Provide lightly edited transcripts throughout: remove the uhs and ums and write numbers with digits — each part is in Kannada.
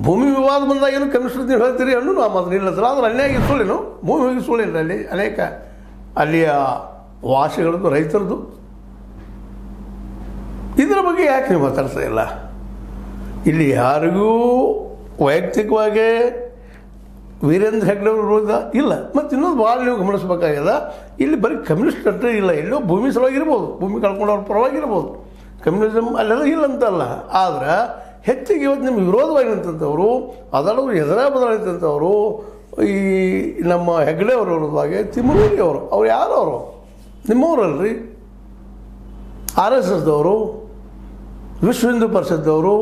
ಭೂಮಿ ವಿವಾದ ಬಂದಾಗ ಏನು ಕಮಿಷನ್ ನೀವು ಹೇಳ್ತೀರಿ ಅನ್ನೂ ನಾವು ಮಾತ್ರ ಇಲ್ಲ ಆದ್ರೆ ಅನ್ಯಾಯ ಸುಳ್ಳೇನು ಭೂಮಿ ಹೋಗಿ ಸುಳ್ಳಿಲ್ಲ ಅಲ್ಲಿ ಅನೇಕ ಅಲ್ಲಿಯ ವಾಸಿಗಳದ್ದು ರೈತರದ್ದು ಇದರ ಬಗ್ಗೆ ಯಾಕೆ ನೀವು ಮಾತಾಡ್ತಾ ಇಲ್ಲ ಇಲ್ಲಿ ಯಾರಿಗೂ ವೈಯಕ್ತಿಕವಾಗಿ ವೀರೇಂದ್ರ ಹೆಗ್ಡೆ ಅವರು ವಿರೋಧ ಇಲ್ಲ ಮತ್ತು ಇನ್ನೊಂದು ಭಾಳ ನೀವು ಗಮನಿಸಬೇಕಾಗ್ಯದ ಇಲ್ಲಿ ಬರೀ ಕಮ್ಯುನಿಸ್ಟ್ ಅಷ್ಟೇ ಇಲ್ಲ ಎಲ್ಲೋ ಭೂಮಿ ಸಲುವಾಗಿರ್ಬೋದು ಭೂಮಿ ಕಳ್ಕೊಂಡವ್ರ ಪರವಾಗಿರ್ಬೋದು ಕಮ್ಯುನಿಸಮ್ ಅಲ್ಲೆಲ್ಲ ಇಲ್ಲ ಅಂತಲ್ಲ ಆದ್ರೆ ಹೆಚ್ಚಿಗೆ ಇವತ್ತು ನಿಮ್ಗೆ ವಿರೋಧವಾಗಿ ನಿಂತಂಥವ್ರು ಅದರಲ್ಲೂ ಬದಲಾಯಿತಂಥವ್ರು ಈ ನಮ್ಮ ಹೆಗ್ಡೆ ಅವರ ವಿರೋಧವಾಗಿ ತಿಮ್ಮೂರಿ ಅವರು ಅವ್ರು ಯಾರು ಅವರು ನಿಮ್ಮವರಲ್ರಿ RSSದವರು ವಿಶ್ವ ಹಿಂದೂ ಪರಿಷತ್ತವರು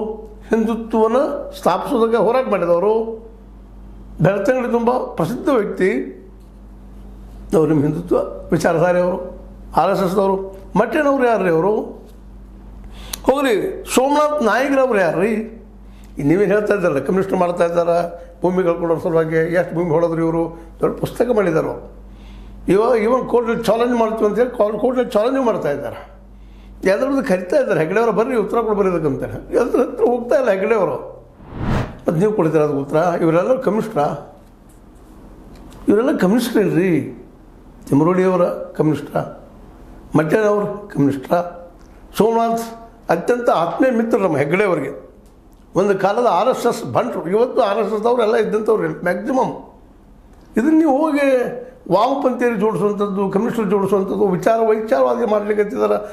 ಹಿಂದುತ್ವವನ್ನು ಸ್ಥಾಪಿಸೋದಕ್ಕೆ ಹೋರಾಟ ಮಾಡಿದವರು ಬೆಳ್ತಂಗಡಿ ತುಂಬ ಪ್ರಸಿದ್ಧ ವ್ಯಕ್ತಿ ಅವರು ನಿಮ್ಮ ಹಿಂದುತ್ವ ವಿಚಾರಧಾರೆ ಅವರು RSSದವರು ಮಟ್ಟೇನವ್ರು ಯಾರು ರೀ ಅವರು ಹೋಗ್ರಿ ಸೋಮನಾಥ್ ನಾಯ್ಕರವ್ರು ಯಾರು ರೀ ನೀವೇನು ಹೇಳ್ತಾ ಇದ್ದಾರಲ್ಲ ಕಮ್ಯುನಿಸ್ಟ್ ಮಾಡ್ತಾ ಇದ್ದಾರೆ ಭೂಮಿ ಕಳ್ಕೊಳ್ಳೋರ ಸಲುವಾಗಿ ಎಷ್ಟು ಭೂಮಿ ಹೊಡೋದ್ರಿ ಇವರು ದೊಡ್ಡ ಪುಸ್ತಕ ಮಾಡಿದ್ದಾರೆ ಇವನ್ ಕೋರ್ಟ್ನಲ್ಲಿ ಚಾಲೆಂಜ್ ಮಾಡ್ತೀವಿ ಅಂತೇಳಿ ಕೋರ್ಟ್ನಲ್ಲಿ ಚಾಲೆಂಜ್ ಮಾಡ್ತಾ ಇದ್ದಾರೆ ಯಾವ್ದ್ರದ್ದು ಕರಿತಾ ಇದ್ದಾರೆ ಹೆಗ್ಡೆಯವರು ಬರ್ರಿ ಉತ್ತರ ಕೊಡು ಬರೀಬೇಕಂತೇಳಿ ಯಾವ್ದ್ರ ಹತ್ರ ಹೋಗ್ತಾ ಇಲ್ಲ ಹೆಗ್ಡೆಯವರು ಮತ್ತು ನೀವು ಕೊಡ್ತೀರ ಅದು ಉತ್ತರ ಇವರೆಲ್ಲರೂ ಕಮ್ಯುನಿಸ್ಟ್ರಾ ಇವರೆಲ್ಲ ಕಮ್ಯುನಿಸ್ಟ್ ಇಲ್ರಿ ತಿಮ್ಮರೋಡಿಯವರ ಕಮ್ಯುನಿಸ್ಟ್ರಾ ಮಟ್ಟೇನವರು ಕಮ್ಯುನಿಸ್ಟ್ರಾ ಸೋಮನಾಥ್ ಅತ್ಯಂತ ಆತ್ಮೀಯ ಮಿತ್ರರು ನಮ್ಮ ಹೆಗ್ಡೆಯವರಿಗೆ ಒಂದು ಕಾಲದ RSS ಬಂಟರು ಇವತ್ತು RSSದವರೆಲ್ಲ ಇದ್ದಂಥವ್ರು ಮ್ಯಾಕ್ಸಿಮಮ್ ಇದನ್ನು ನೀವು ಹೋಗಿ ವಾಮಪಂಥೀಯರು ಜೋಡಿಸುವಂಥದ್ದು ಕಮ್ಯುನಿಸ್ಟರು ಜೋಡಿಸುವಂಥದ್ದು ವಿಚಾರವಾದಿ ಮಾಡಲಿಕ್ಕೆ